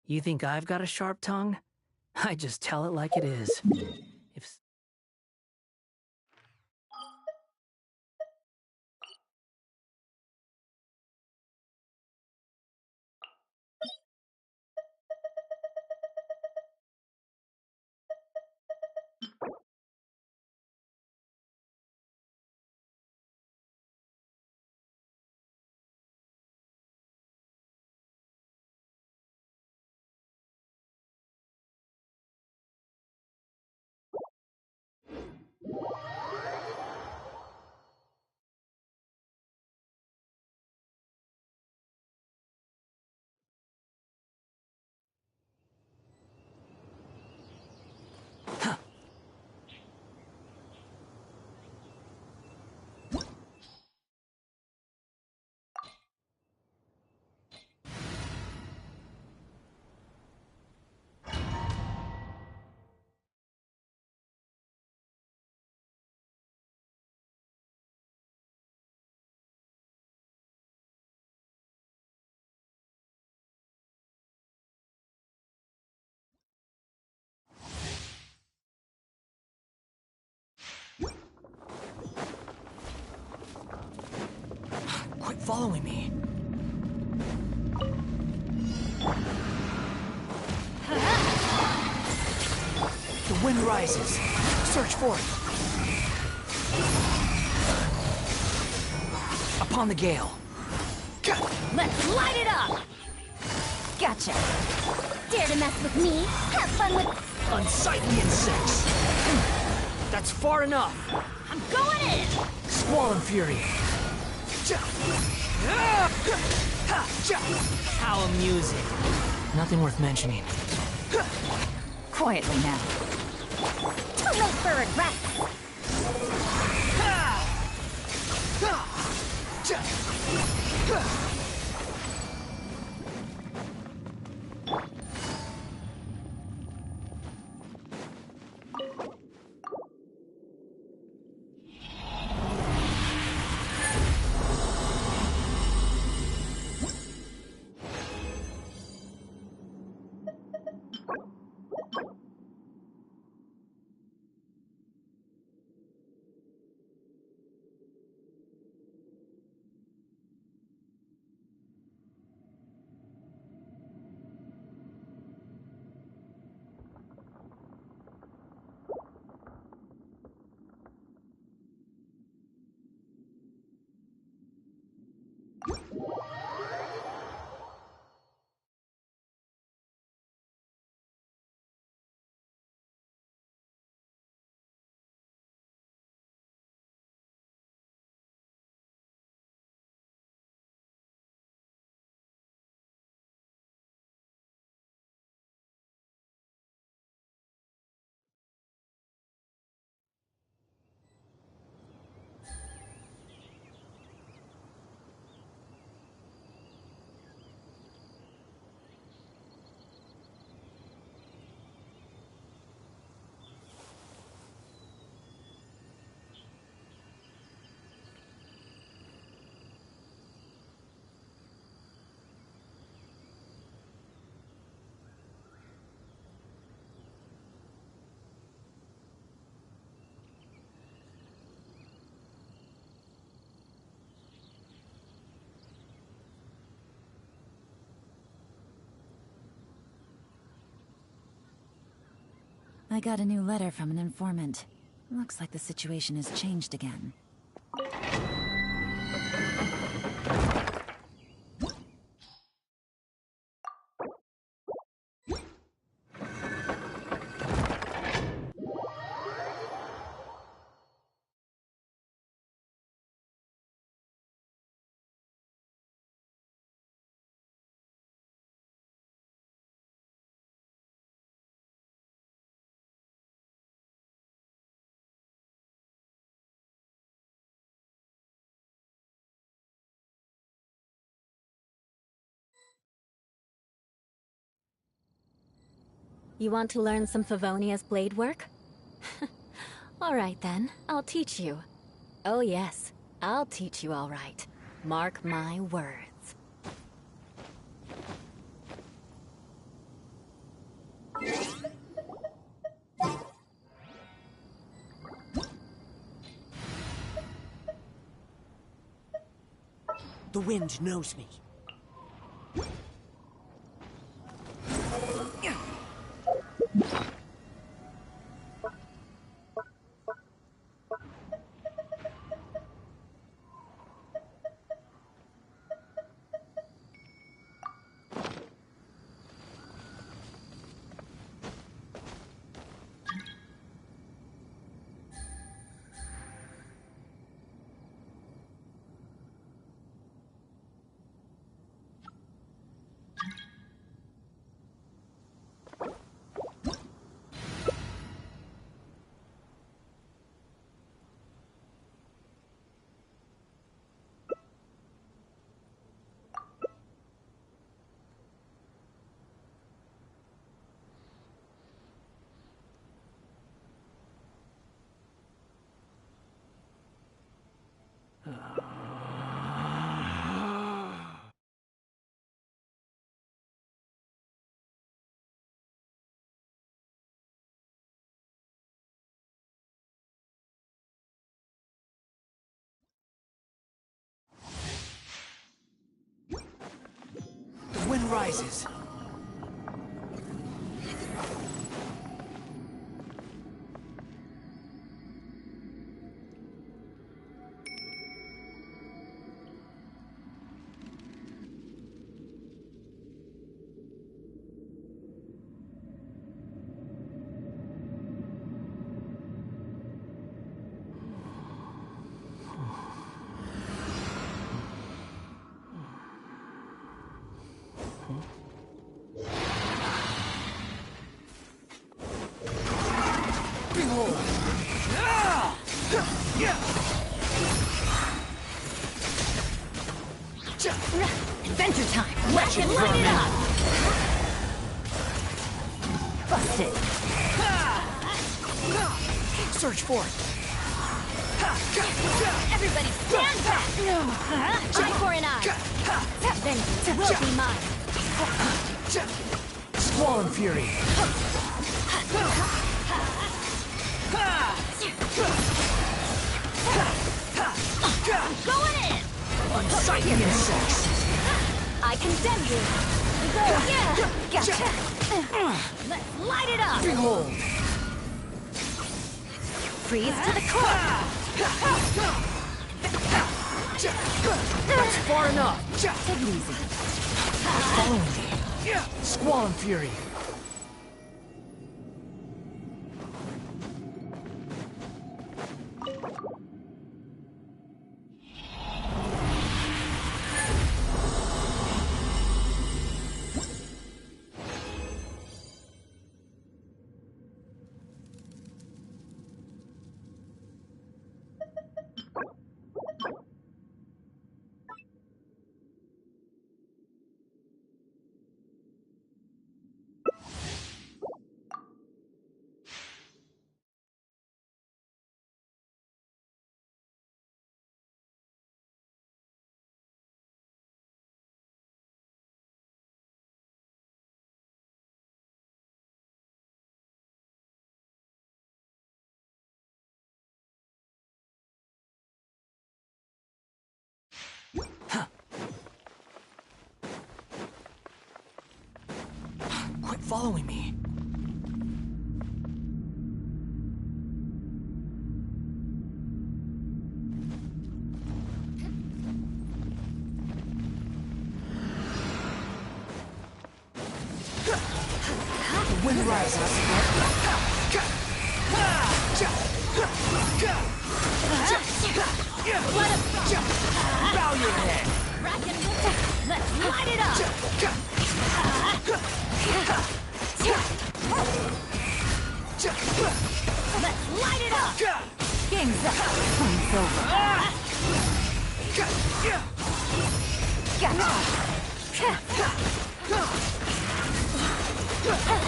You think I've got a sharp tongue? I just tell it like it is. If quit following me. The wind rises. Search for it. Upon the gale. Let's light it up! Gotcha. Dare to mess with me? Have fun with... Unsightly insects. That's far enough. I'm going in! Squall and fury. How amusing. Nothing worth mentioning. Quietly now. Too late for regret! I got a new letter from an informant. Looks like the situation has changed again. You want to learn some Favonia's blade work? Alright then, I'll teach you. Oh yes, I'll teach you all right. Mark my words. The wind knows me. The wind rises. Behold! Adventure time! Wreck and light it up! Busted! Search for it! Everybody stand back! Eye for an eye! Vengeance will be mine! Squall and Fury! Going in! Unsightly insects! I condemn you! Gotcha! Let's light it up! Behold! Freeze to the core! That's far enough! Take it easy. Following me! Squall and Fury! Quit following me. The wind rises. Bow your head. Rack and roll. Let's light it up! Let's light it up! Game's up. Game's over.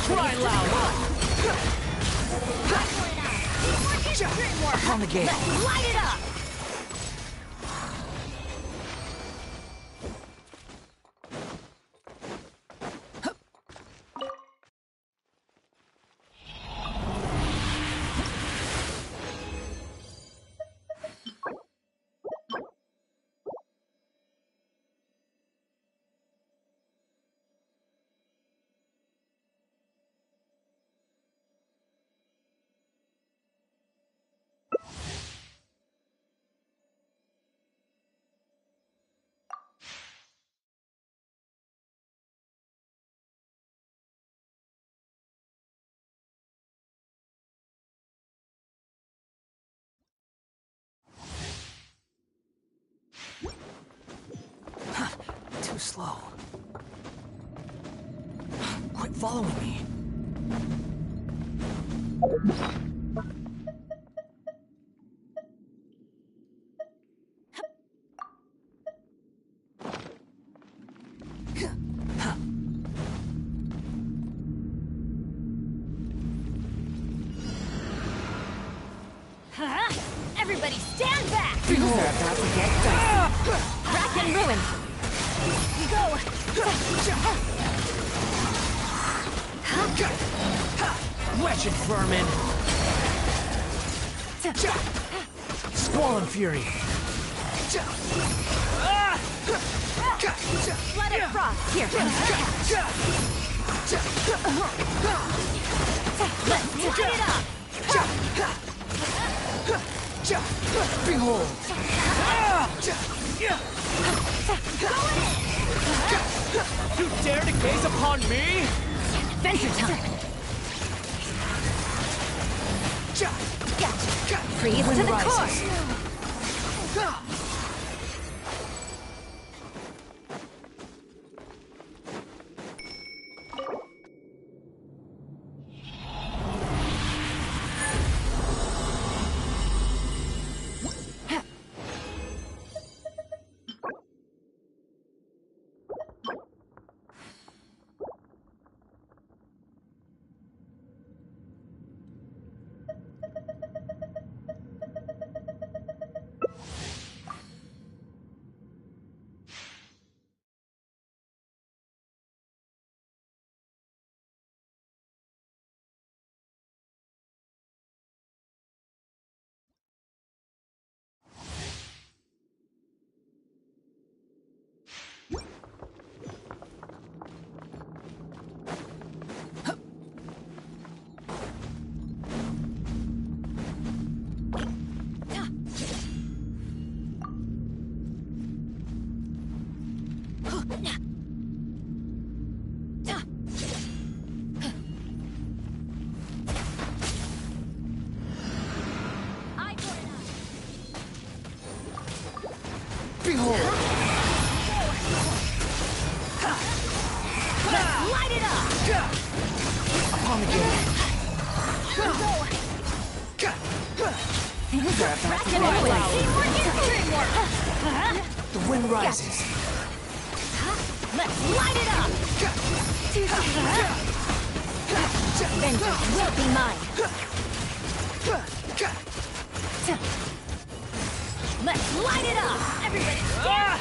Cry loud. On the game. Let's light it up! too slow. Quit following me. Everybody stand back! You're about to get dicey. Rack and ruin! Go! Wretched vermin! Squall and fury! Let it frost! Here! Let's light it up! Behold! You dare to gaze upon me? Adventure time! Gotcha! Freeze to the core! Behold! Let's light it up! Upon the gate! Things are about to go away. The wind rises! Let's light it up! Vengeance will be mine! Let's light it up! Everybody stand!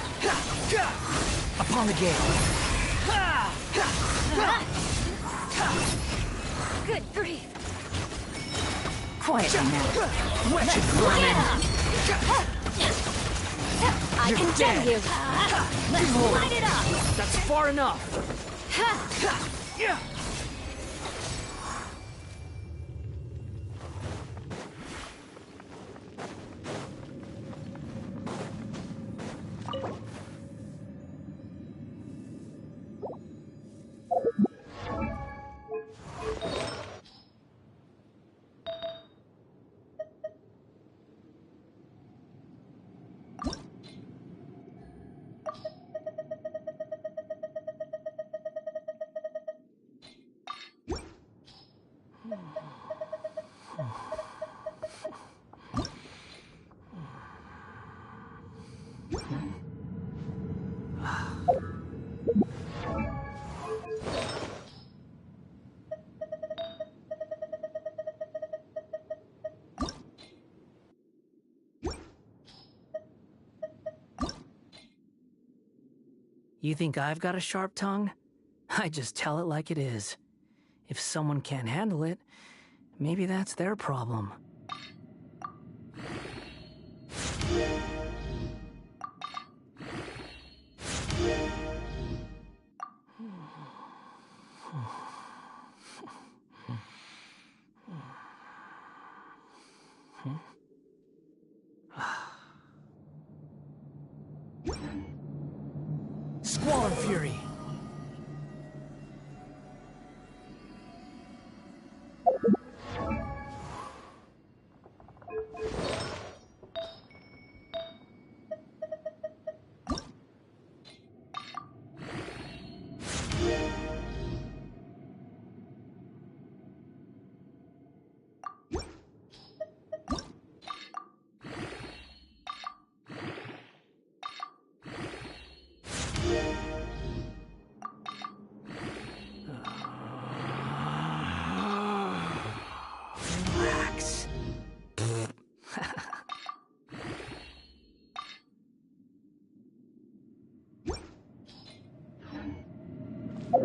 Upon the gate! Good grief! Quiet now! Wretched Light it vermin! up! I You're condemn dead. you! Let's light it up! That's far enough! You think I've got a sharp tongue? I just tell it like it is. If someone can't handle it, maybe that's their problem. Squall and fury! The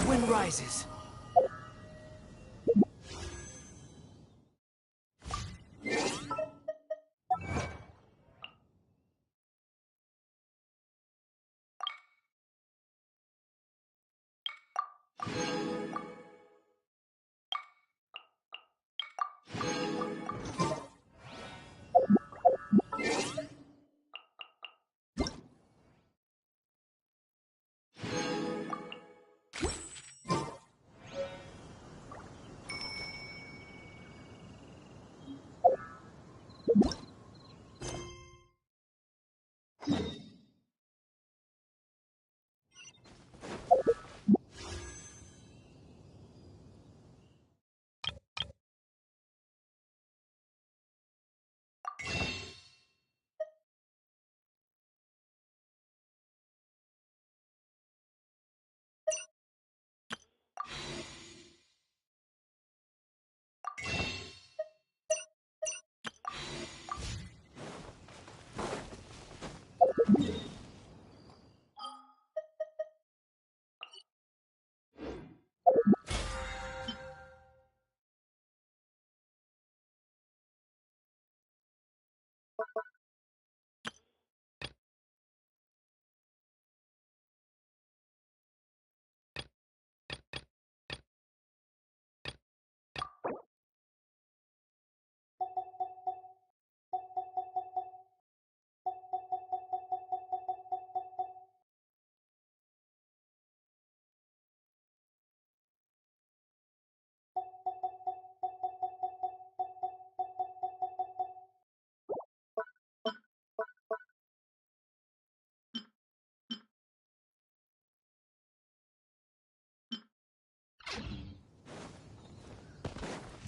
wind rises.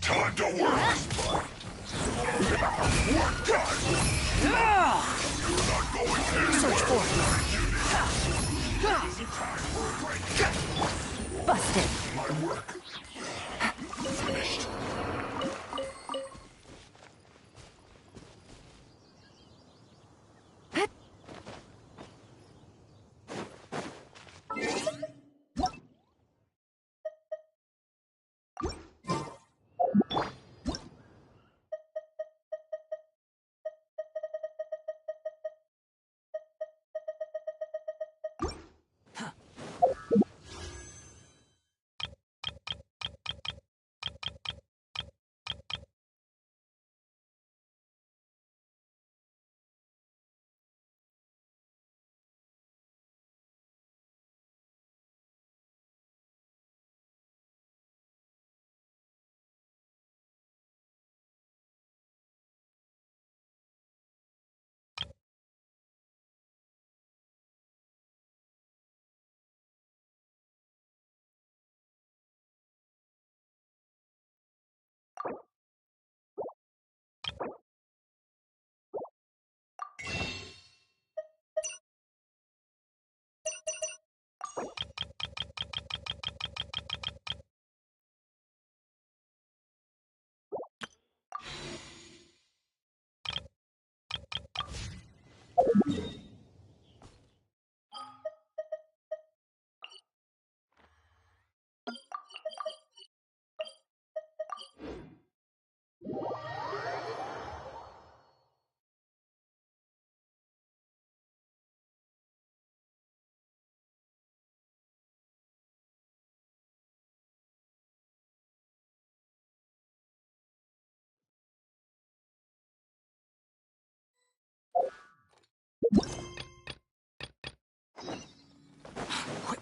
Time to work! Work time! You're not going anywhere! Search for it. Busted. My work finished.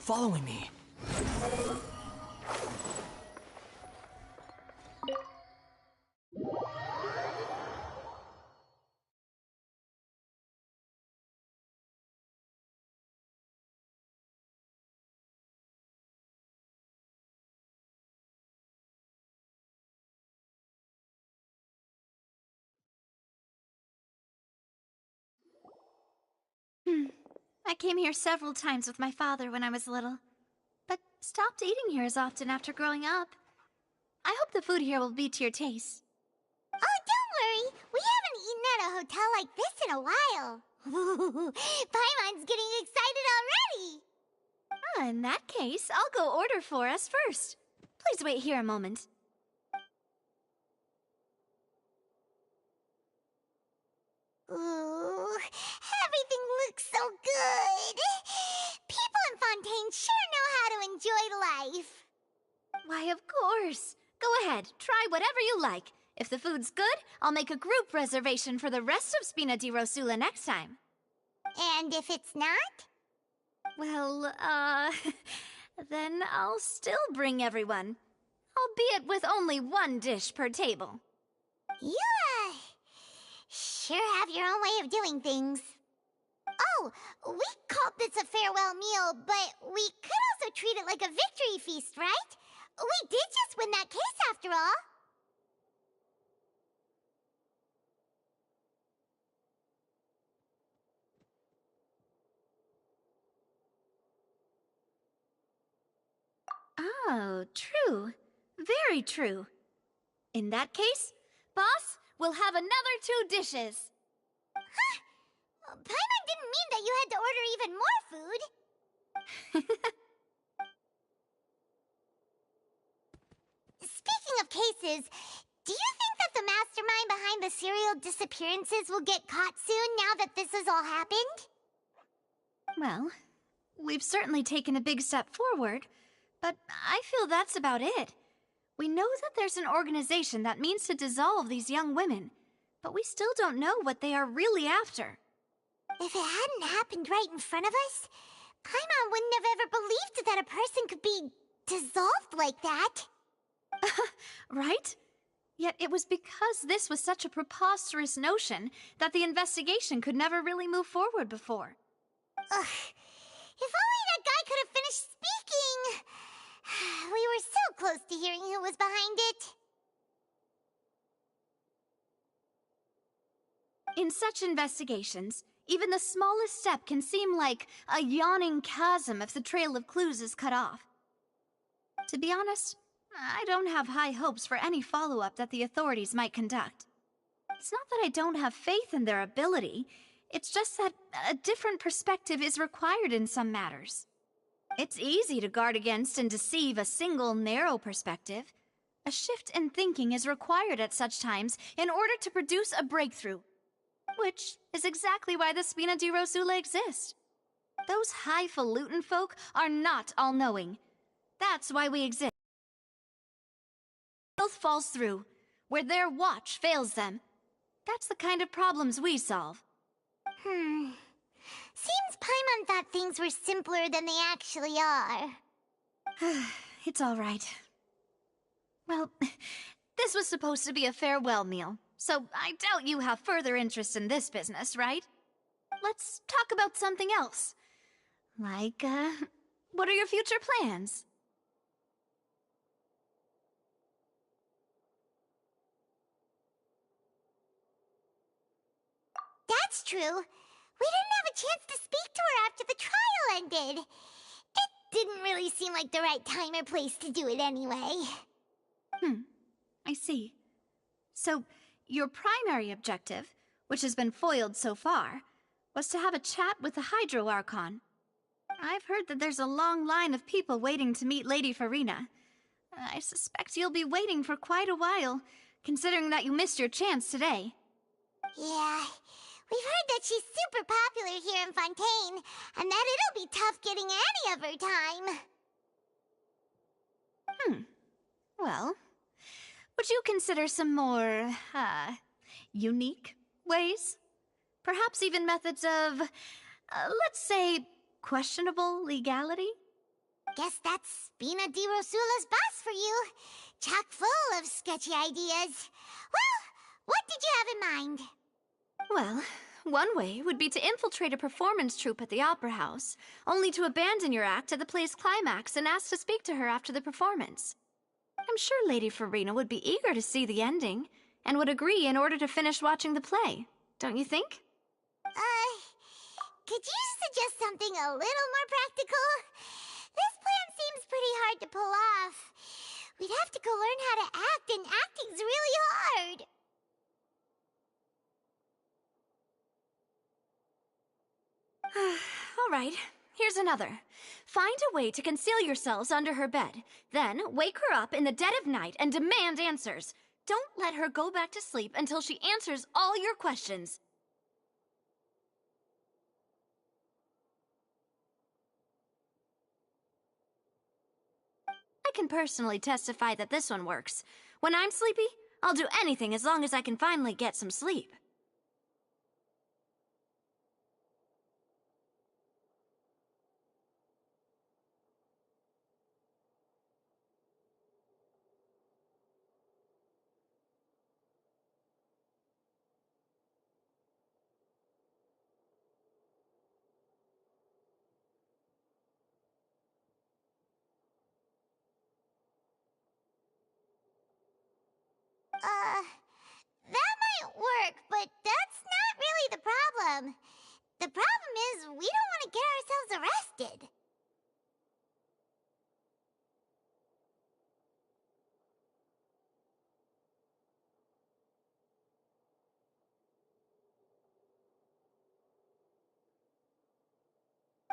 following me. I came here several times with my father when I was little, but stopped eating here as often after growing up. I hope the food here will be to your taste. Oh, don't worry. We haven't eaten at a hotel like this in a while. Paimon's getting excited already. In that case, I'll go order for us first. Please wait here a moment. Ooh, everything looks so good. People in Fontaine sure know how to enjoy life. Why, of course. Go ahead, try whatever you like. If the food's good, I'll make a group reservation for the rest of Spina di Rosula next time. And if it's not? Well, then I'll still bring everyone. Albeit with only one dish per table. You, sure have your own way of doing things. Oh, we called this a farewell meal, but we could also treat it like a victory feast, right? We did just win that case after all. Oh, true. Very true. In that case, boss, we'll have another 2 dishes. Huh? Paimon didn't mean that you had to order even more food. Speaking of cases, do you think that the mastermind behind the serial disappearances will get caught soon now that this has all happened? Well, we've certainly taken a big step forward, but I feel that's about it. We know that there's an organization that means to dissolve these young women, but we still don't know what they are really after. If it hadn't happened right in front of us, Paimon wouldn't have ever believed that a person could be dissolved like that. Right? Yet it was because this was such a preposterous notion that the investigation could never really move forward before. Ugh. If only that guy could have finished speaking! We were so close to hearing who was behind it. In such investigations, even the smallest step can seem like a yawning chasm if the trail of clues is cut off. To be honest, I don't have high hopes for any follow-up that the authorities might conduct. It's not that I don't have faith in their ability, it's just that a different perspective is required in some matters. It's easy to guard against and deceive a single narrow perspective. A shift in thinking is required at such times in order to produce a breakthrough. Which is exactly why the Spina di Rosula exist. Those highfalutin folk are not all-knowing. That's why we exist. Both falls through, where their watch fails them. That's the kind of problems we solve. Seems Paimon thought things were simpler than they actually are. It's all right. Well, this was supposed to be a farewell meal, so I doubt you have further interest in this business, right? Let's talk about something else. Like, what are your future plans? That's true. We didn't have a chance to speak to her after the trial ended. It didn't really seem like the right time or place to do it anyway. I see. So, your primary objective, which has been foiled so far, was to have a chat with the Hydro Archon. I've heard that there's a long line of people waiting to meet Lady Furina. I suspect you'll be waiting for quite a while, considering that you missed your chance today. Yeah, we've heard that she's super popular here in Fontaine, and that it'll be tough getting any of her time. Well, would you consider some more, unique ways? Perhaps even methods of, let's say, questionable legality? Guess that's Spina di Rosula's boss for you. Chock full of sketchy ideas. Well, what did you have in mind? Well, one way would be to infiltrate a performance troupe at the Opera House, only to abandon your act at the play's climax and ask to speak to her after the performance. I'm sure Lady Farina would be eager to see the ending, and would agree in order to finish watching the play, don't you think? Could you suggest something a little more practical? This plan seems pretty hard to pull off. We'd have to go learn how to act, and acting's really hard. All right, here's another. Find a way to conceal yourselves under her bed. Then wake her up in the dead of night and demand answers. Don't let her go back to sleep until she answers all your questions. I can personally testify that this one works. When I'm sleepy, I'll do anything as long as I can finally get some sleep. That might work, but that's not really the problem. The problem is we don't want to get ourselves arrested.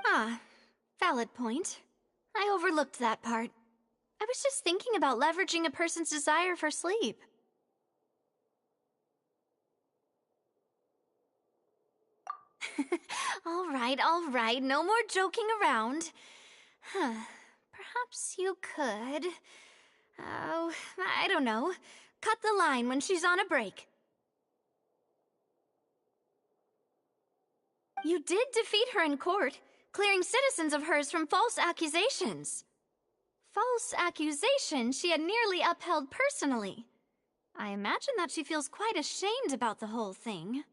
Ah, valid point. I overlooked that part. I was just thinking about leveraging a person's desire for sleep. All right, no more joking around. Perhaps you could... Oh, I don't know. Cut the line when she's on a break. You did defeat her in court, clearing citizens of hers from false accusations. False accusations she had nearly upheld personally. I imagine that she feels quite ashamed about the whole thing.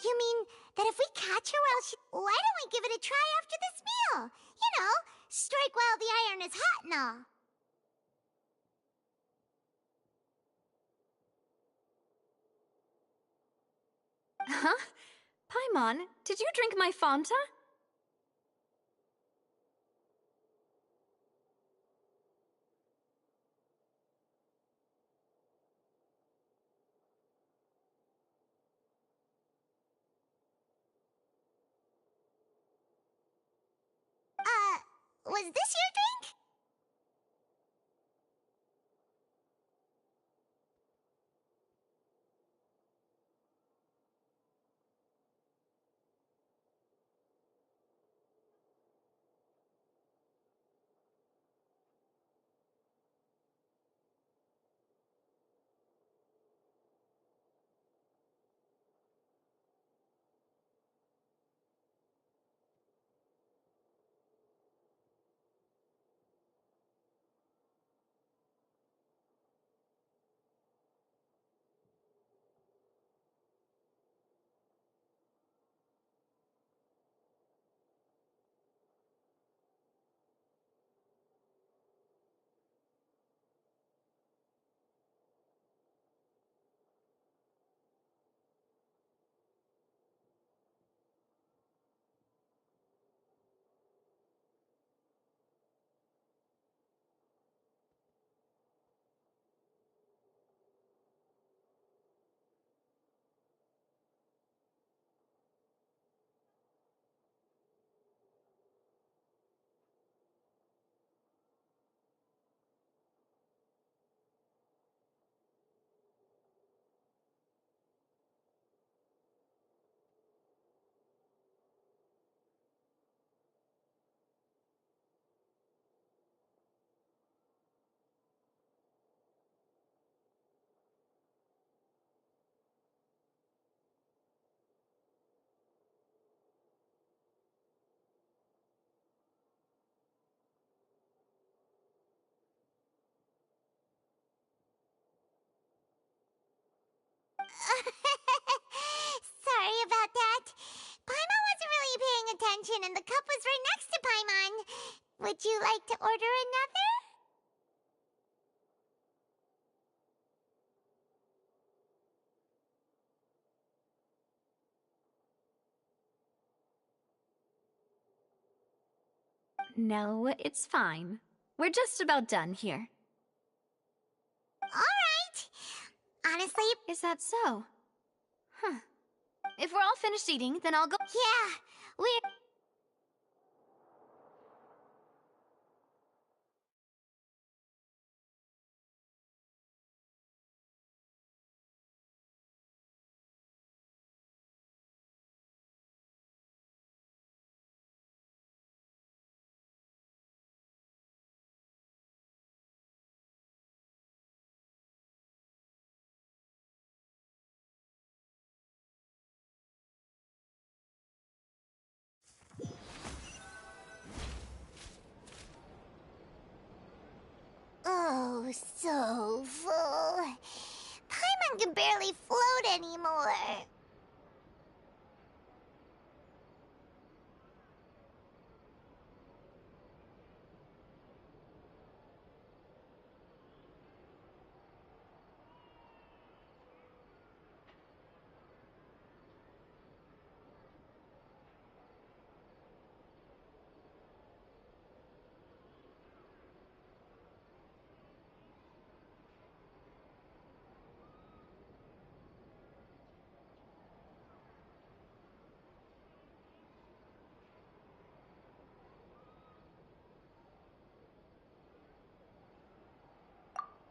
You mean that if we catch her while she... Why don't we give it a try after this meal? You know, strike while the iron is hot and all. Huh? Paimon, did you drink my Fanta? Was this your drink? attention and the cup was right next to Paimon. Would you like to order another? No, it's fine. We're just about done here. Alright. Honestly... Is that so? Huh. If we're all finished eating, then I'll go— Yeah, we're... Oh, so full. Paimon can barely float anymore.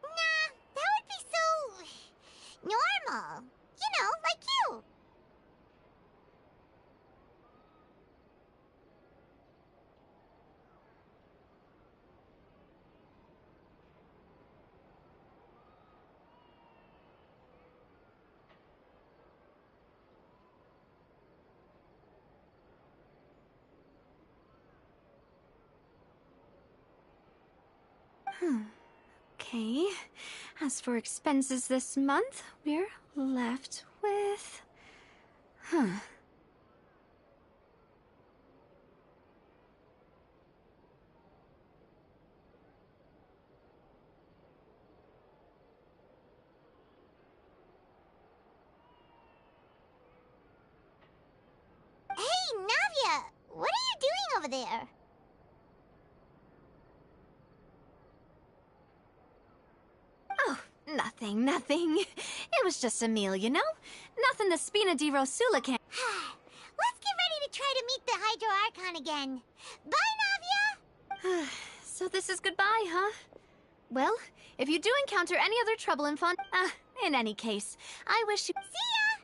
Nah, that would be so... normal. You know, like you. Okay. As for expenses this month, we're left with... Hey, Navia! What are you doing over there? Oh, nothing, nothing. It was just a meal, you know? Nothing the Spina di Rosula can— Let's get ready to try to meet the Hydro Archon again. Bye, Navia! So this is goodbye, huh? Well, if you do encounter any other trouble in in any case, I wish you— See ya!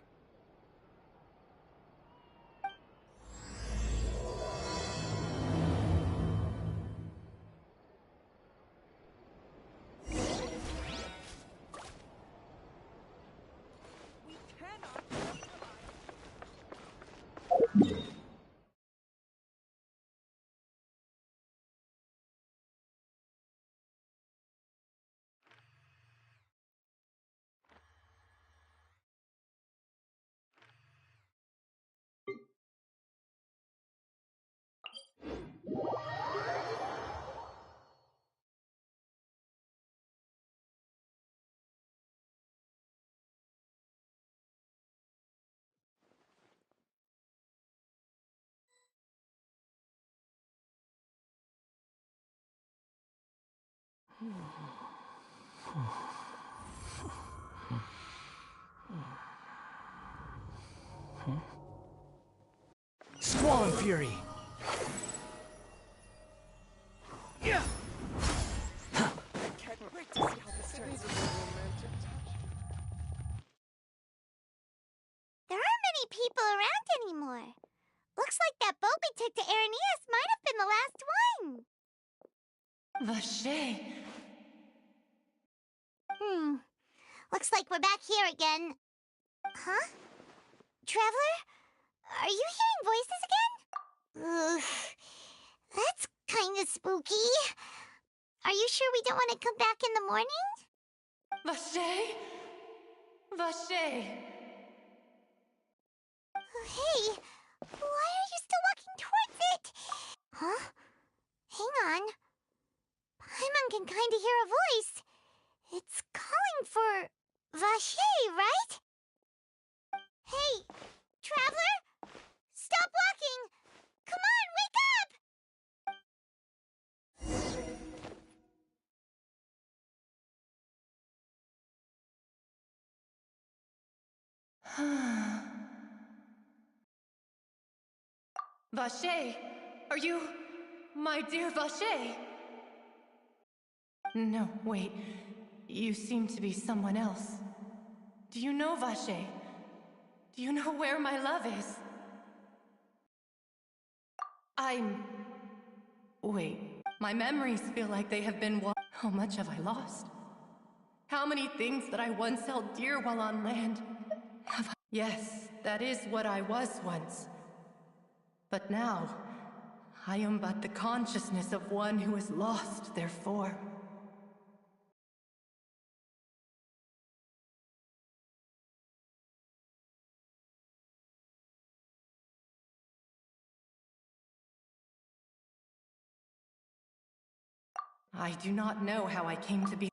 Squall Fury! Yeah! There aren't many people around anymore. Looks like that boat we took to Araneas might have been the last one. Vacher! Looks like we're back here again. Huh? Traveler? Are you hearing voices again? Ugh. That's kinda spooky. Are you sure we don't want to come back in the morning? Vacher! Vacher! Hey, why are you still walking toward what? Huh? Hang on. Paimon can kinda hear a voice. It's calling for Vacher, right? Hey, Traveler! Stop walking! Come on, wake up! Vacher! Are you... my dear Vacher? No, wait. You seem to be someone else. Do you know Vacher? Do you know where my love is? Wait. My memories feel like they have been How much have I lost? How many things that I once held dear while on land have I... Yes, that is what I was once. But now, I am but the consciousness of one who has lost their form. I do not know how I came to be.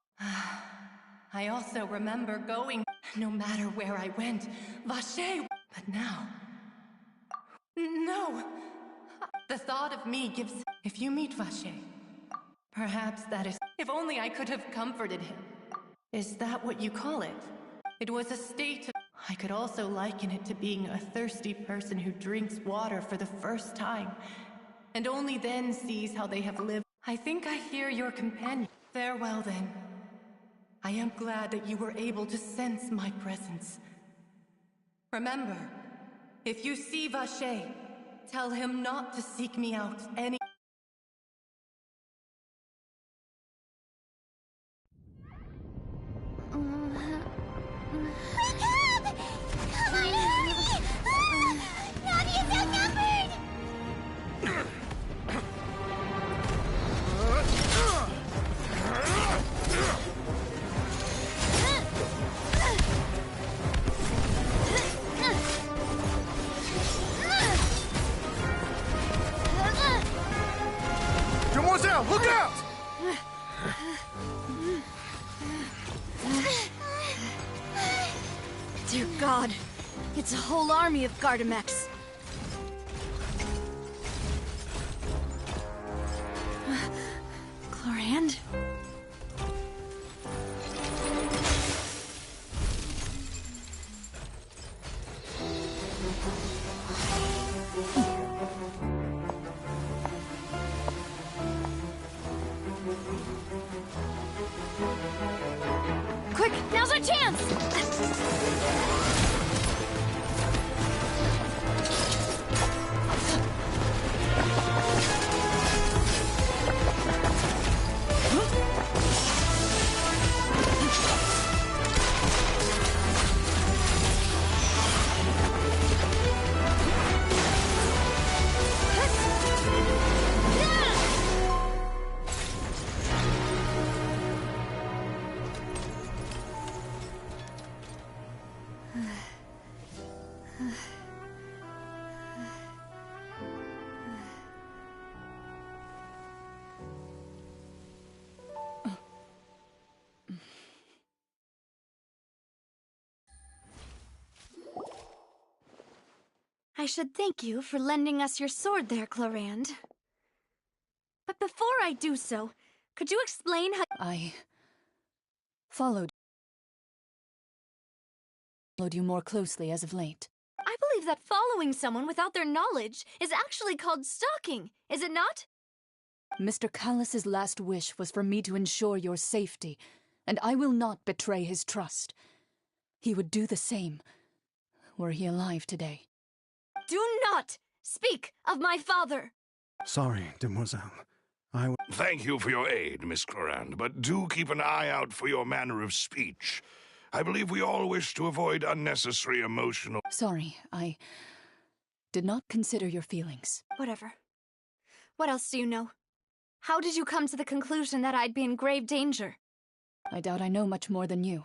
I also remember going, no matter where I went, Vacher. But now... No! The thought of me gives... If you meet Vacher, perhaps that is... If only I could have comforted him. Is that what you call it? It was a state of... I could also liken it to being a thirsty person who drinks water for the first time, and only then sees how they have lived. I think I hear your companion. Farewell, then. I am glad that you were able to sense my presence. Remember, if you see Vacher, tell him not to seek me out any... Wake up! Come on, hurry! Navi is outnumbered! Demoiselle, look out! Dear God, it's a whole army of Gardamex. Clorinde? Quick, now's our chance! I should thank you for lending us your sword there, Clorinde. But before I do so, could you explain how— I followed you more closely as of late. I believe that following someone without their knowledge is actually called stalking, is it not? Mr. Callus's last wish was for me to ensure your safety, and I will not betray his trust. He would do the same, were he alive today. Do not speak of my father! Sorry, Demoiselle. Thank you for your aid, Miss Clorinde, but do keep an eye out for your manner of speech. I believe we all wish to avoid unnecessary emotional... Sorry, I did not consider your feelings. Whatever. What else do you know? How did you come to the conclusion that I'd be in grave danger? I doubt I know much more than you,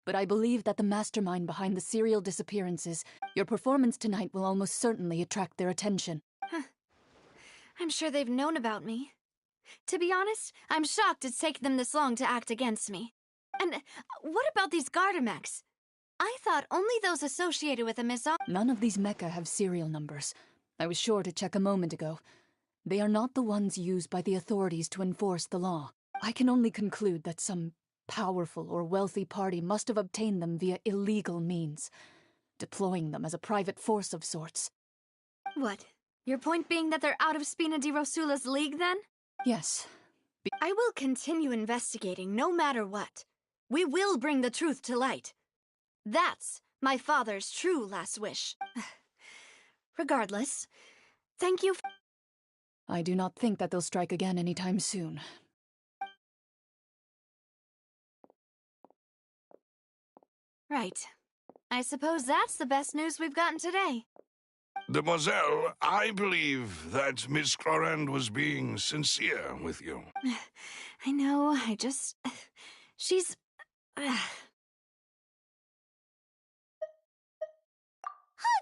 but I believe that the mastermind behind the serial disappearances, your performance tonight will almost certainly attract their attention. I'm sure they've known about me. To be honest, I'm shocked it's taken them this long to act against me. And what about these Gardamex? I thought only those associated with a None of these mecha have serial numbers. I was sure to check a moment ago. They are not the ones used by the authorities to enforce the law. I can only conclude that some powerful or wealthy party must have obtained them via illegal means, deploying them as a private force of sorts. What? Your point being that they're out of Spina di Rosula's league, then? Yes. I will continue investigating no matter what. We will bring the truth to light. That's my father's true last wish. Regardless, thank you. I do not think that they'll strike again anytime soon. Right. I suppose that's the best news we've gotten today. Demoiselle, I believe that Miss Clorand was being sincere with you. I know, she's... Oh,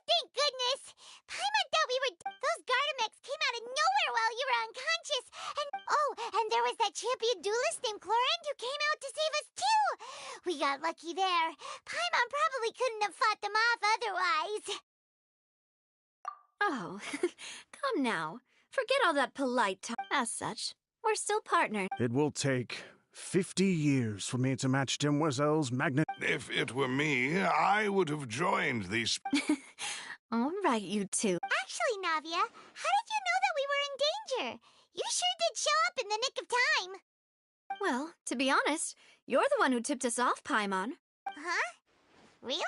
thank goodness! Paimon thought we were... Those Gardamex came out of nowhere while you were unconscious, and... Oh, and there was that champion duelist named Clorand who came out to save us too! We got lucky there. Paimon probably couldn't have fought them off otherwise. Oh, come now. Forget all that polite talk. As such, we're still partners. It will take 50 years for me to match Demoiselle's magnet. If it were me, I would have joined these... All right, you two. Actually, Navia, how did you know that we were in danger? You sure did show up in the nick of time. Well, to be honest, you're the one who tipped us off, Paimon. Huh? Really?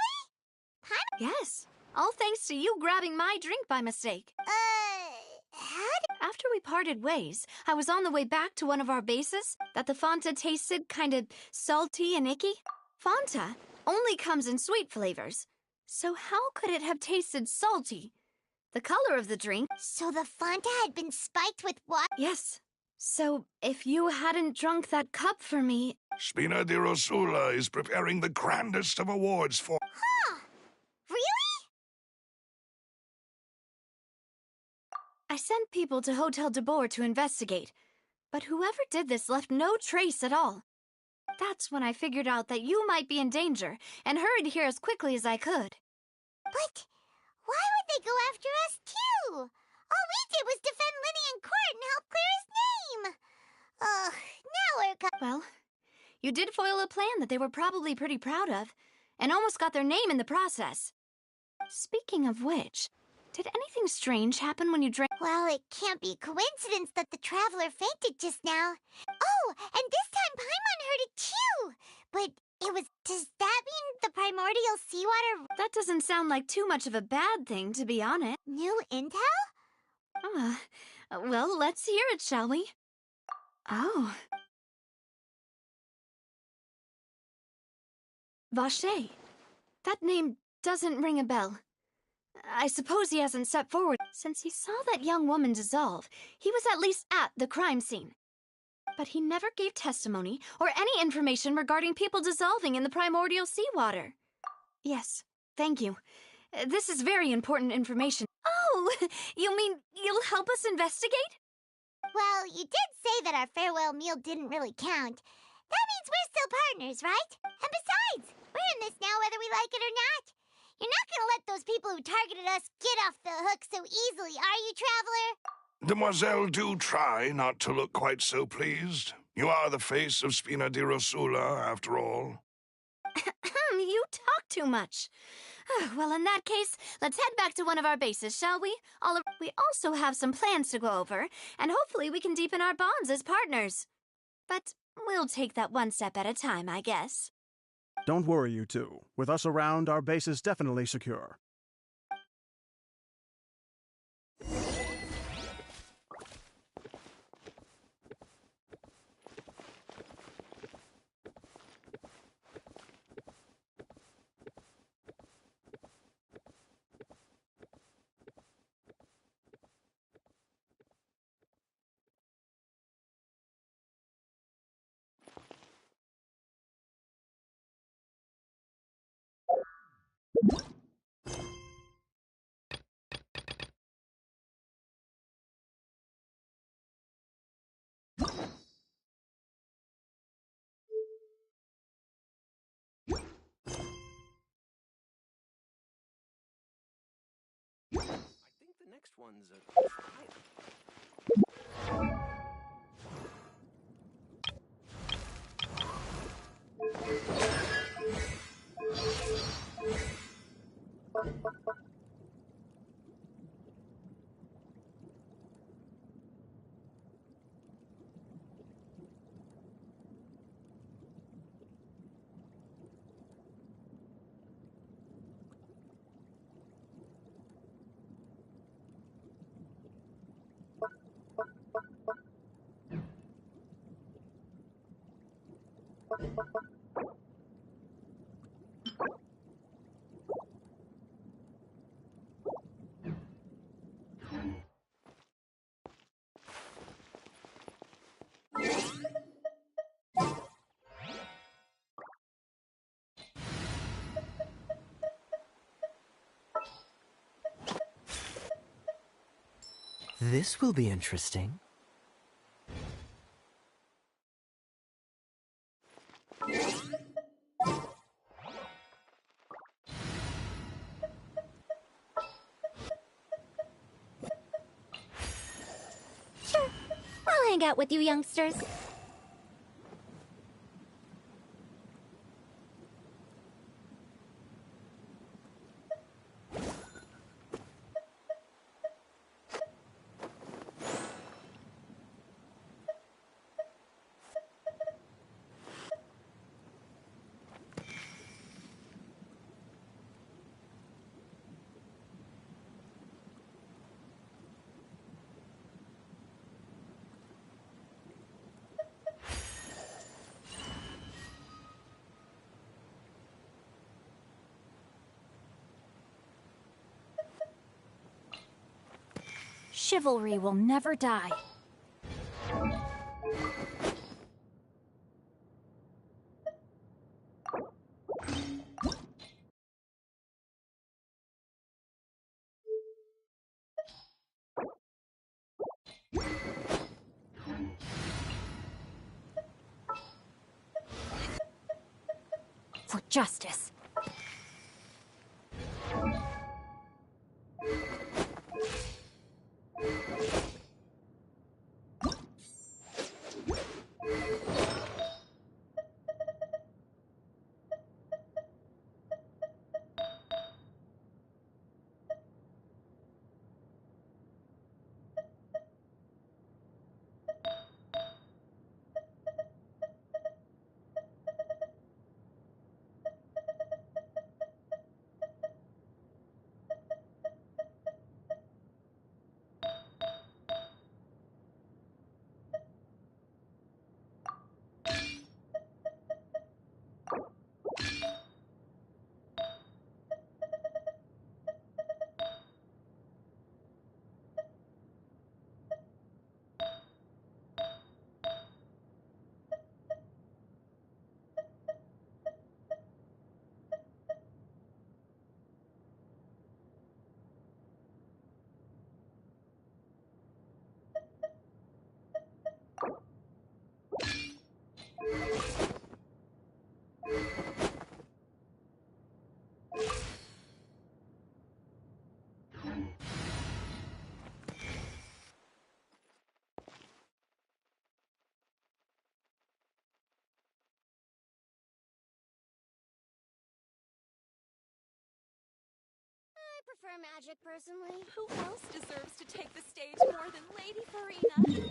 Paimon? Yes. All thanks to you grabbing my drink by mistake. How After we parted ways, I was on the way back to one of our bases that the Fanta tasted kind of salty and icky. Fanta only comes in sweet flavors. So how could it have tasted salty? The color of the drink... So the Fanta had been spiked with what? Yes. So if you hadn't drunk that cup for me... Spina di Rosula is preparing the grandest of awards for... Huh. Really? I sent people to Hotel de Boer to investigate, but whoever did this left no trace at all. That's when I figured out that you might be in danger and hurried here as quickly as I could. But why would they go after us too? All we did was defend Linny in court and help clear his name. Ugh, now we're Well, you did foil a plan that they were probably pretty proud of, and almost got their name in the process. Speaking of which, did anything strange happen when you drank? Well, it can't be coincidence that the traveler fainted just now. Oh, and this time Paimon heard it too. But it was... Does that mean the primordial seawater... That doesn't sound like too much of a bad thing, to be honest. New intel? Well, let's hear it, shall we? Oh. Vacher. That name doesn't ring a bell. I suppose he hasn't stepped forward. Since he saw that young woman dissolve, he was at least at the crime scene. But he never gave testimony or any information regarding people dissolving in the primordial seawater. Yes, thank you. This is very important information. Oh, you mean you'll help us investigate? Well, you did say that our farewell meal didn't really count. That means we're still partners, right? And besides, we're in this now whether we like it or not. You're not gonna let those people who targeted us get off the hook so easily, are you, Traveler? Demoiselle, do try not to look quite so pleased. You are the face of Spina di Rosula, after all. You talk too much. Well, in that case, let's head back to one of our bases, shall we? We also have some plans to go over, and hopefully we can deepen our bonds as partners. But we'll take that one step at a time, I guess. Don't worry, you two. With us around, our base is definitely secure. I think the next one's a This will be interesting. Sure, I'll hang out with you youngsters. Chivalry will never die. For justice. I prefer magic, personally. Who else deserves to take the stage more than Lady Farina?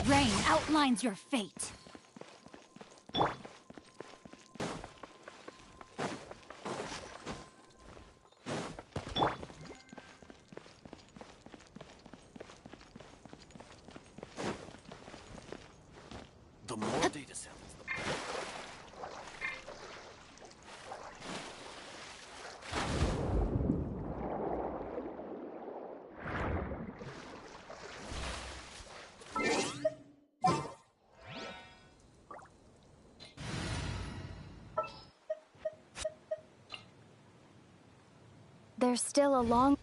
Rain outlines your fate. The more data cells, There's still a long...